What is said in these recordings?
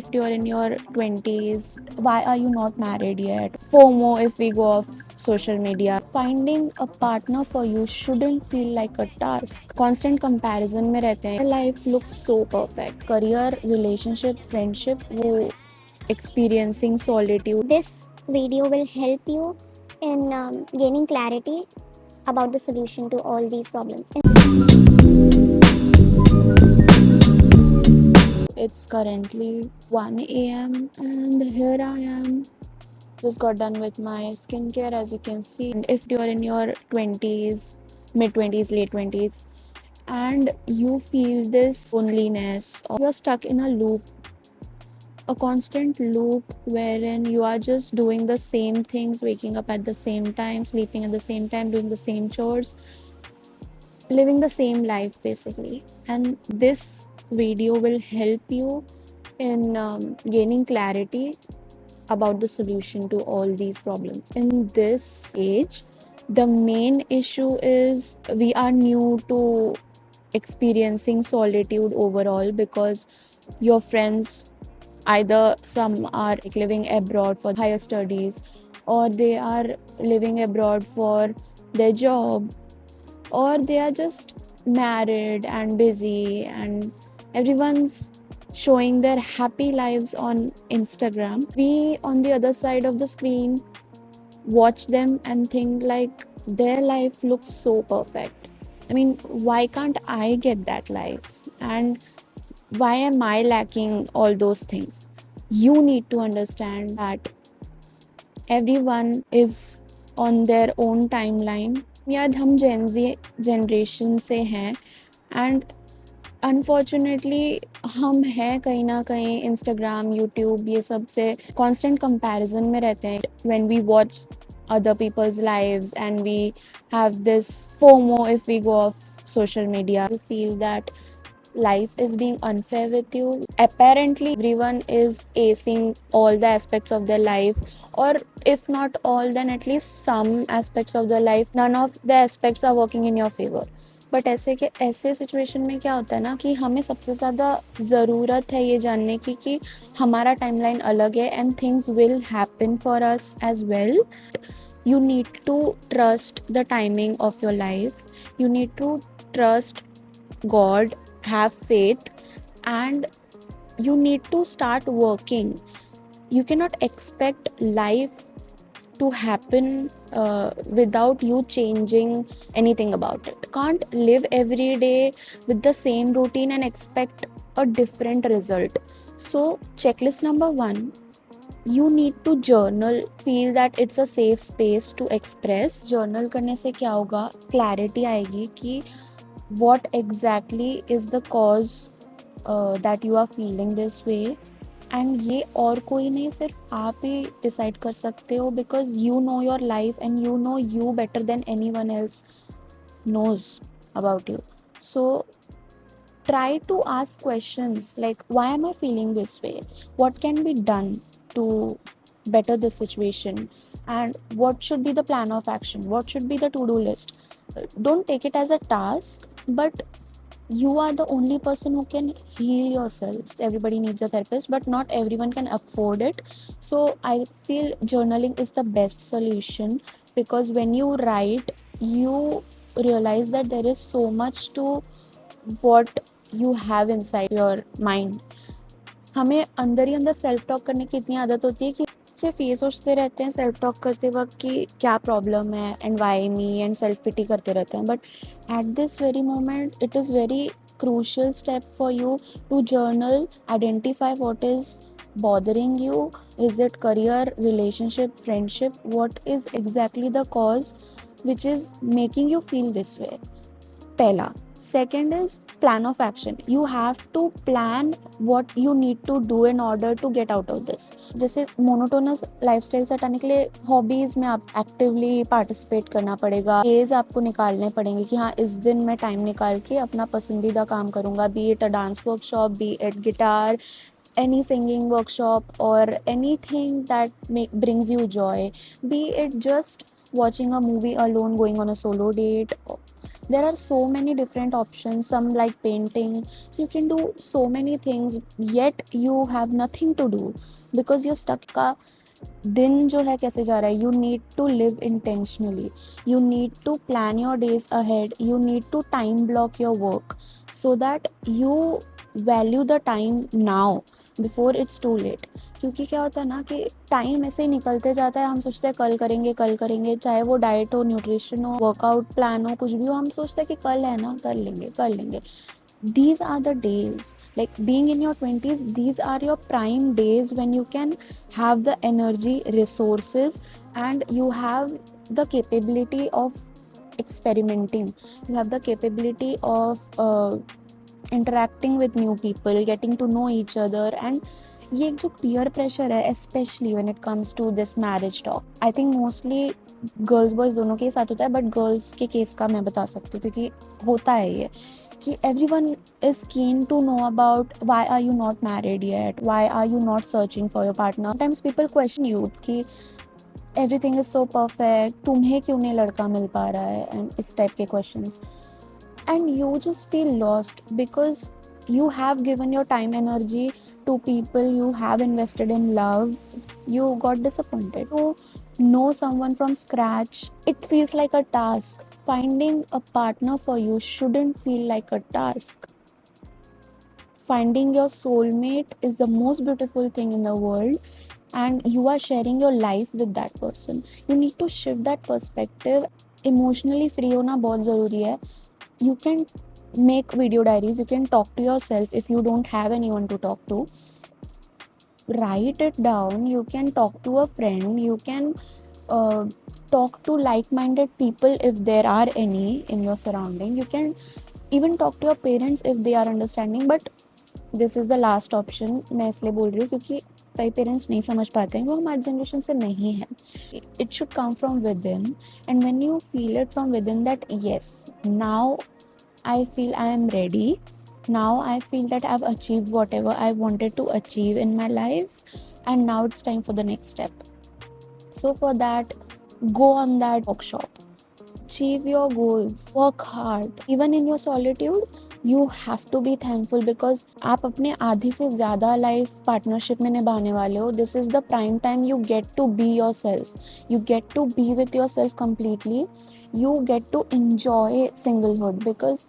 If you're in your 20s, why are you not married yet? FOMO if we go off social media. Finding a partner for you shouldn't feel like a task. Constant comparison में रहते हैं. Life looks so perfect. Career, relationship, friendship, वो experiencing solitude. This video will help you in gaining clarity about the solution to all these problems. It's currently 1 a.m. and here I am. Just got done with my skincare, as you can see. And if you're in your 20s, mid 20s, late 20s, and you feel this loneliness, or you're stuck in a loop, a constant loop wherein you are just doing the same things, waking up at the same time, sleeping at the same time, doing the same chores, living the same life basically. And this video will help you in gaining clarity about the solution to all these problems. In this age, the main issue is we are new to experiencing solitude overall, because your friends, either some are living abroad for higher studies, or they are living abroad for their job, or they are just married and busy, and everyone's showing their happy lives on Instagram. We on the other side of the screen watch them and think like their life looks so perfect. I mean, why can't I get that life? And why am I lacking all those things? You need to understand that everyone is on their own timeline. याद हम Gen Z generation से हैं, and unfortunately हम हैं कहीं ना कहीं Instagram, YouTube, ये सब से कांस्टेंट कंपैरिजन में रहते हैं. When we watch other people's lives and we have this FOMO if we go off social media. You feel that life is being unfair with you. Apparently everyone is acing all the aspects of their life, or if not all, then at least some aspects of their life. None of the aspects are working in your favor. But ऐसे situation में क्या होता है ना, कि हमें सबसे ज़्यादा ज़रूरत है ये जानने की कि हमारा टाइमलाइन अलग है and things will happen for us as well. You need to trust the timing of your life. You need to trust God, have faith, and you need to start working. You cannot expect life to happen without you changing anything about it. Can't live every day with the same routine and expect a different result. So checklist number 1, you need to journal. Feel that it's a safe space to express. Journal करने से क्या होगा, clarity आएगी कि what exactly is the cause that you are feeling this way. And ये और कोई नहीं, सिर्फ आप ही डिसाइड कर सकते हो, because you know your life and you know you better than any one else knows about you. So try to ask questions like, why am I feeling this way? What can be done to better this situation? And what should be the plan of action? What should be the to-do list? Don't take it as a task, but you are the only person who can heal yourself. Everybody needs a therapist, but not everyone can afford it. So I feel journaling is the best solution, because when you write, you realize that there is so much to what you have inside your mind. हमें अंदर ही अंदर self talk करने की इतनी आदत होती है कि सिर्फ ये सोचते रहते हैं सेल्फ टॉक करते वक्त कि क्या प्रॉब्लम है and why me, and self pity करते रहते हैं. But at this very moment it is very crucial step for you to journal, identify what is bothering you. Is it career, relationship, friendship? What is exactly the cause which is making you feel this way? पहला. Second is plan of action. You have to plan what you need to do in order to get out of this. जैसे monotonous lifestyle से हटाने के लिए hobbies में आप actively participate करना पड़ेगा. डेज आपको निकालने पड़ेंगे कि हाँ, इस दिन मैं टाइम निकाल के अपना पसंदीदा काम करूँगा. B it a dance workshop, B it guitar, any singing workshop, or anything that brings you joy. Be it just watching a movie alone, going on a solo date. There are so many different options, some like painting, so you can do so many things, yet you have nothing to do because you're stuck. का दिन जो है कैसे जा रहा है, you need to live intentionally, you need to plan your days ahead, you need to time block your work so that you value the time now before it's too late. क्योंकि क्या होता है ना कि टाइम ऐसे ही निकलते जाता है, हम सोचते हैं कल करेंगे, चाहे वो डाइट हो, न्यूट्रिशन हो, वर्कआउट प्लान हो, कुछ भी हो, हम सोचते हैं कि कल है ना, कर लेंगे. These are the days, like being in your 20s, these are your prime days when you can have the energy, resources, and you have the capability of experimenting, you have the capability of interacting with new people, getting to know each other. And ये एक जो peer pressure है, especially when it comes to this marriage talk, I think mostly girls boys दोनों के साथ होता है, but girls के केस का मैं बता सकती हूँ क्योंकि होता है ये कि everyone is keen to know about why are you not married yet, why are you not searching for your partner. Sometimes people question you कि everything is so perfect, तुम्हें क्यों नहीं लड़का मिल पा रहा है, and इस टाइप के questions. And you just feel lost because you have given your time, energy to people, you have invested in love, you got disappointed. To know someone from scratch, it feels like a task. Finding a partner for you shouldn't feel like a task. Finding your soulmate is the most beautiful thing in the world, and you are sharing your life with that person. You need to shift that perspective. Emotionally free होना बहुत ज़रूरी है. You can make video diaries, you can talk to yourself if you don't have anyone to talk to. Write it down, you can talk to a friend, you can talk to like-minded people if there are any in your surrounding. You can even talk to your parents if they are understanding, but this is the last option. मैं इसलिए बोल रही हूँ क्योंकि कई parents नहीं समझ पाते हैं, वो हमारी जनरेशन से नहीं है. It should come from within, and when you feel it from within that yes, now I feel I am ready. Now I feel that I've achieved whatever I wanted to achieve in my life, and now it's time for the next step. So for that, go on that workshop. Achieve your goals. Work hard. Even in your solitude, you have to be thankful because आप अपने आधी से ज़्यादा life partnership में निभाने वाले हो. This is the prime time you get to be yourself. You get to be with yourself completely. You get to enjoy singlehood because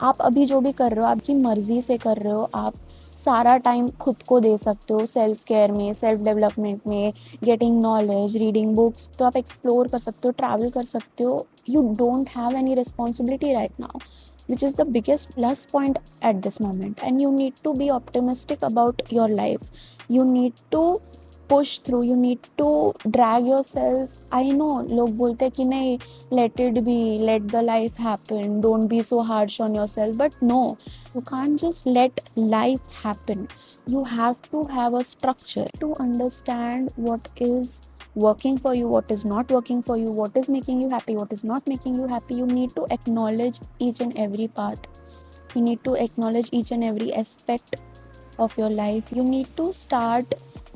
आप अभी जो भी कर रहे हो आपकी मर्जी से कर रहे हो. आप सारा टाइम खुद को दे सकते हो, सेल्फ केयर में, सेल्फ डेवलपमेंट में, गेटिंग नॉलेज, रीडिंग बुक्स. तो आप एक्सप्लोर कर सकते हो, ट्रैवल कर सकते हो. You don't have any responsibility right now, which is the biggest plus point at this moment. And you need to be optimistic about your life. You need to push through, you need to drag yourself. I know लोग बोलते हैं कि नहीं, let it be, let the life happen, don't be so harsh on yourself. But no, you can't just let life happen. You have to have a structure to understand what is working for you, what is not working for you, what is making you happy, what is not making you happy. You need to acknowledge each and every path. You need to acknowledge each and every aspect of your life. You need to start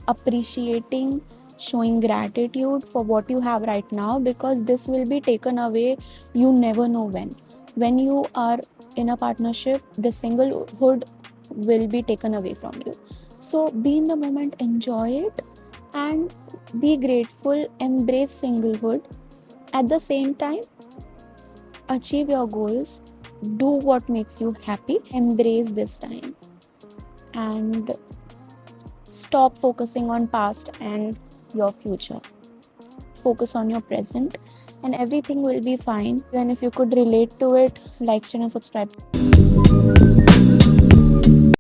appreciating, showing gratitude for what you have right now, because this will be taken away. You never know when. When you are in a partnership, the singlehood will be taken away from you. So be in the moment, enjoy it, and be grateful, embrace singlehood. At the same time, achieve your goals, do what makes you happy, embrace this time, and stop focusing on past and your future. Focus on your present and everything will be fine. And if you could relate to it, like, share and subscribe.